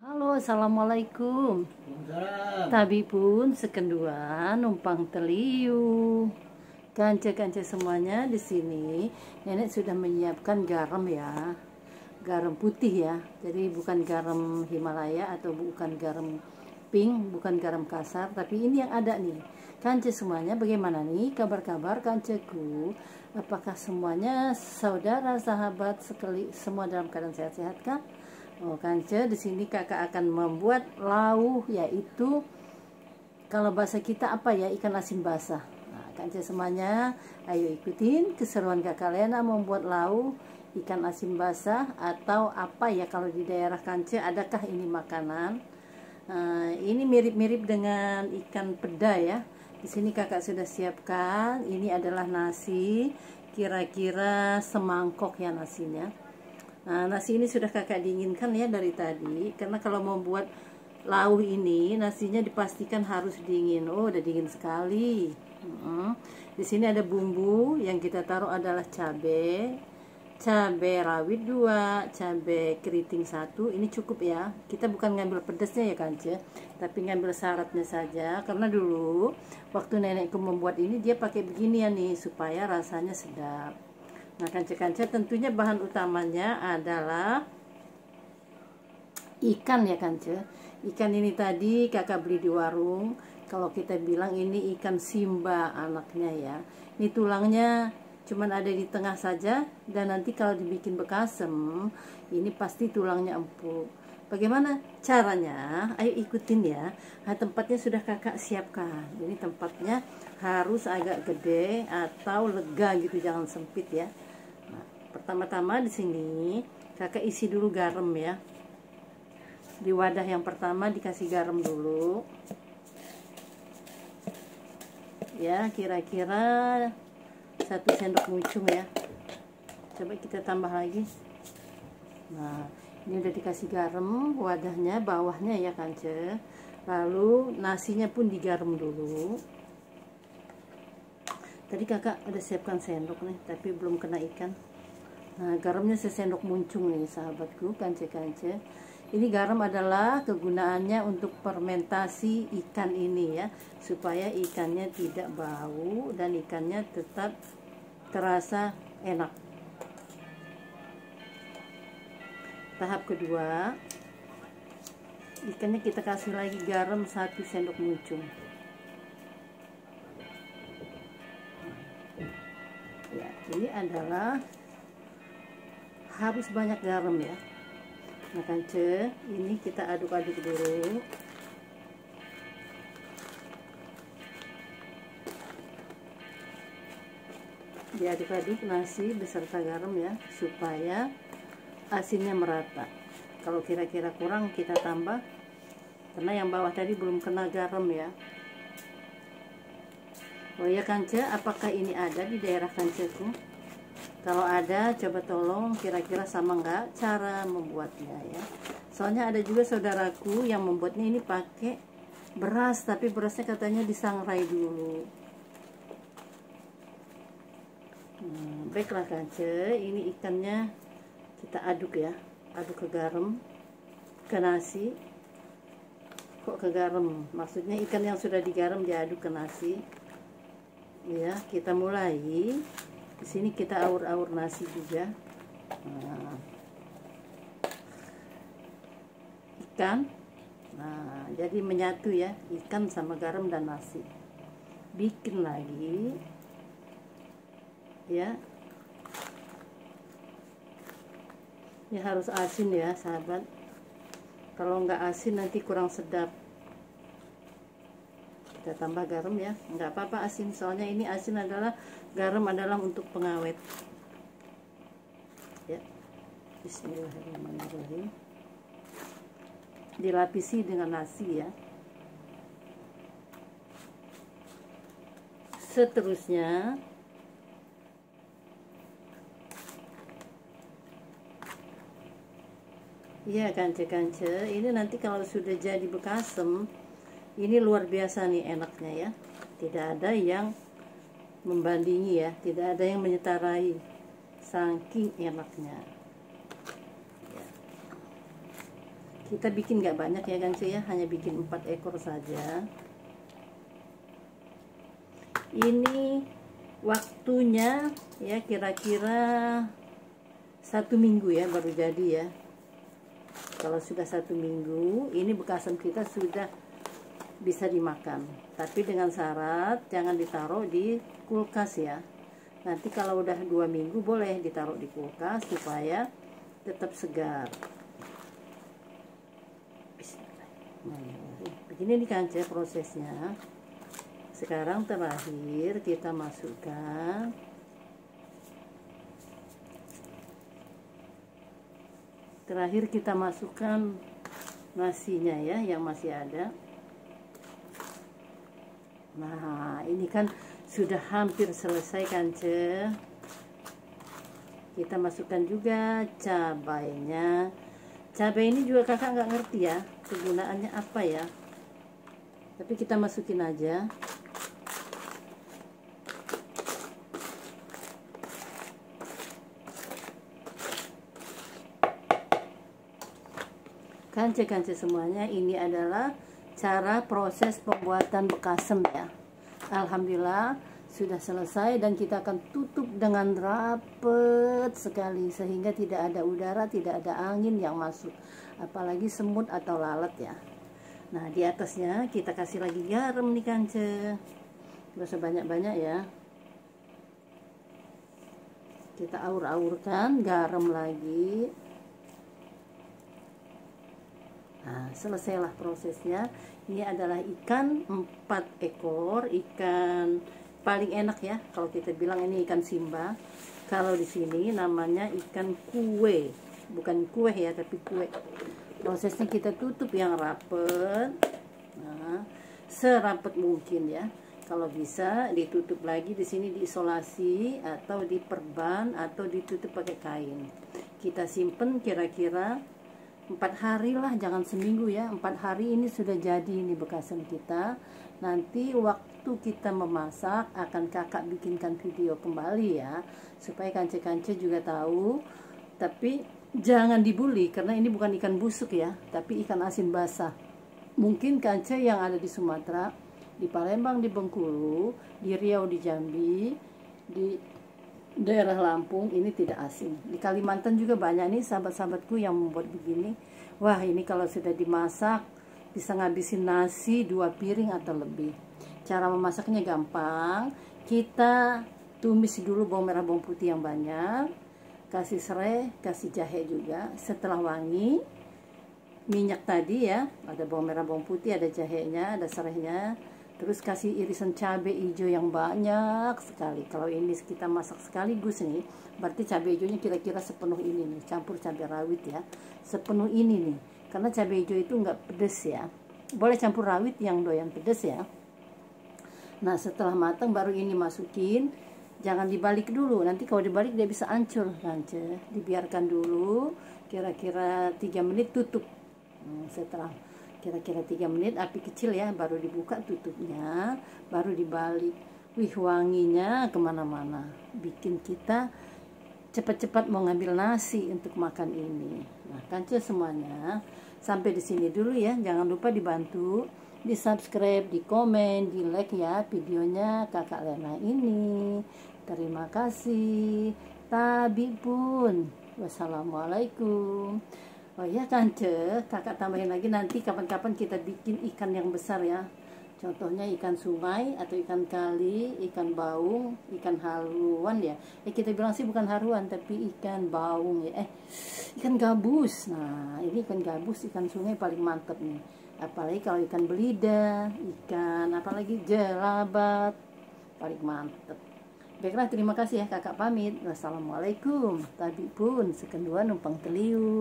Halo, assalamualaikum. Waalaikumsalam. Tabi pun sekendua numpang teliu. Kanca-kanca semuanya di sini, nenek sudah menyiapkan garam ya, garam putih ya. Jadi bukan garam Himalaya atau bukan garam pink, bukan garam kasar, tapi ini yang ada nih. Kanca semuanya, bagaimana nih kabar-kabar kancaku? Apakah semuanya saudara, sahabat sekali semua dalam keadaan sehat-sehat kah? Oh, kanca, di sini kakak akan membuat lauk, yaitu kalau bahasa kita apa ya, ikan asin basah. Nah, kanca semuanya, ayo ikutin keseruan kakak Lena membuat lauk ikan asin basah atau apa ya kalau di daerah kanca, adakah ini makanan? Ini mirip-mirip dengan ikan peda ya. Di sini kakak sudah siapkan. Ini adalah nasi, kira-kira semangkok ya nasinya. Nah, nasi ini sudah kakak dinginkan ya dari tadi. Karena kalau mau buat lauk ini, nasinya dipastikan harus dingin. Oh, udah dingin sekali. Di sini ada bumbu yang kita taruh adalah cabai rawit 2, cabai keriting 1. Ini cukup ya. Kita bukan ngambil pedasnya ya kanca, tapi ngambil syaratnya saja. Karena dulu waktu nenekku membuat ini dia pakai beginian nih supaya rasanya sedap. Nah, kanca-kanca, tentunya bahan utamanya adalah ikan ya kanca. Ikan ini tadi kakak beli di warung. Kalau kita bilang ini ikan simba anaknya ya. Ini tulangnya cuman ada di tengah saja, dan nanti kalau dibikin bekasem ini pasti tulangnya empuk. Bagaimana caranya? Ayo ikutin ya. Nah, tempatnya sudah kakak siapkan. Jadi tempatnya harus agak gede atau lega gitu, jangan sempit ya. Nah, pertama-tama di sini kakak isi dulu garam ya. Di wadah yang pertama dikasih garam dulu. Ya, kira-kira 1 sendok muncung ya. Coba kita tambah lagi. Nah, ini udah dikasih garam wadahnya, bawahnya ya kanca. Lalu nasinya pun digaram dulu. Tadi kakak udah siapkan sendok nih, tapi belum kena ikan. Nah, garamnya sesendok muncung nih sahabatku, kanca-kanca. Ini garam adalah kegunaannya untuk fermentasi ikan ini ya, supaya ikannya tidak bau dan ikannya tetap terasa enak. Tahap kedua, ikannya kita kasih lagi garam 1 sendok muncung. Ya, ini adalah harus banyak garam ya. Nah kanca, ini kita aduk-aduk dulu. Diaduk-aduk nasi beserta garam ya, supaya asinnya merata. Kalau kira-kira kurang kita tambah, karena yang bawah tadi belum kena garam ya. Oh ya kanca, apakah ini ada di daerah kancaku? Kalau ada, coba tolong kira-kira sama nggak cara membuatnya ya. Soalnya ada juga saudaraku yang membuatnya ini pakai beras, tapi berasnya katanya disangrai dulu. Baiklah kanca, ini ikannya kita aduk ya. Aduk ke garam, ke nasi. Kok ke garam? Maksudnya ikan yang sudah digaram diaduk ke nasi. Ya, kita mulai. Di sini kita aur-aur nasi juga. Nah, ikan. Nah, jadi menyatu ya, ikan sama garam dan nasi. Bikin lagi. Ya. Ini harus asin ya, sahabat. Kalau nggak asin nanti kurang sedap. Kita tambah garam ya, nggak apa-apa asin, soalnya ini asin adalah garam adalah untuk pengawet ya. Bismillahirrahmanirrahim. Dilapisi dengan nasi ya. Seterusnya ya kanca-kanca, ini nanti kalau sudah jadi bekasem, ini luar biasa nih enaknya ya. Tidak ada yang membandingi ya, tidak ada yang menyetarai, saking enaknya ya. Kita bikin nggak banyak ya Kance ya, hanya bikin 4 ekor saja. Ini waktunya ya kira-kira 1 minggu ya baru jadi ya. Kalau sudah 1 minggu, ini bekasan kita sudah bisa dimakan. Tapi dengan syarat jangan ditaruh di kulkas ya. Nanti kalau udah 2 minggu boleh ditaruh di kulkas supaya tetap segar. Begini nih Kance prosesnya. Sekarang terakhir kita masukkan nasinya ya yang masih ada. Nah ini kan sudah hampir selesai Kance. Kita masukkan juga cabainya. Cabai ini juga kakak nggak ngerti ya kegunaannya apa ya, tapi kita masukin aja. Kance semuanya, ini adalah cara proses pembuatan bekasem ya. Alhamdulillah sudah selesai dan kita akan tutup dengan rapet sekali sehingga tidak ada udara, tidak ada angin yang masuk, apalagi semut atau lalat ya. Nah di atasnya kita kasih lagi garam nih Kance, gak usah banyak-banyak ya. Kita aur-aurkan garam lagi. Nah selesailah prosesnya. Ini adalah ikan 4 ekor, ikan paling enak ya kalau kita bilang ini ikan simba. Kalau di sini namanya ikan kue, bukan kue ya tapi kue. Prosesnya kita tutup yang rapet, nah serapet mungkin ya. Kalau bisa ditutup lagi, di sini diisolasi atau diperban atau ditutup pakai kain. Kita simpen kira-kira 4 hari lah, jangan seminggu ya. 4 hari ini sudah jadi ini bekasan kita. Nanti waktu kita memasak akan kakak bikinkan video kembali ya, supaya Kance juga tahu. Tapi jangan dibuli karena ini bukan ikan busuk ya, tapi ikan asin basah. Mungkin Kance yang ada di Sumatera, di Palembang, di Bengkulu, di Riau, di Jambi, di daerah Lampung ini tidak asin. Di Kalimantan juga banyak nih sahabat-sahabatku yang membuat begini. Wah ini kalau sudah dimasak bisa ngabisin nasi 2 piring atau lebih. Cara memasaknya gampang. Kita tumis dulu bawang merah bawang putih yang banyak, kasih serai, kasih jahe juga. Setelah wangi, minyak tadi ya, ada bawang merah bawang putih, ada jahenya, ada serainya. Terus kasih irisan cabai hijau yang banyak sekali. Kalau ini kita masak sekaligus nih, berarti cabai hijaunya kira-kira sepenuh ini nih, campur cabai rawit ya, sepenuh ini nih. Karena cabai hijau itu nggak pedes ya, boleh campur rawit yang doyan pedes ya. Nah setelah matang baru ini masukin, jangan dibalik dulu, nanti kalau dibalik dia bisa hancur Kance. Dibiarkan dulu kira-kira 3 menit, tutup. Setelah kira-kira 3 menit, api kecil ya, baru dibuka tutupnya, baru dibalik. Wih wanginya kemana-mana, bikin kita cepat-cepat mau ngambil nasi untuk makan ini. Nah Kance semuanya sampai di sini dulu ya, jangan lupa dibantu di subscribe, di komen, di like ya videonya kakak Lena ini. Terima kasih. Tabi pun. Wassalamualaikum. Oh ya Kance, kakak tambahin lagi nanti kapan-kapan kita bikin ikan yang besar ya. Contohnya ikan sungai atau ikan kali, ikan baung, ikan haruan ya. Kita bilang sih bukan haruan tapi ikan baung ya. Ikan gabus. Nah, ini ikan gabus, ikan sungai paling mantep nih. Apalagi kalau ikan belida, ikan apalagi jelabat, paling mantep. Baiklah, terima kasih ya kakak pamit. Wassalamualaikum. Tabi pun sekendua numpang teliu.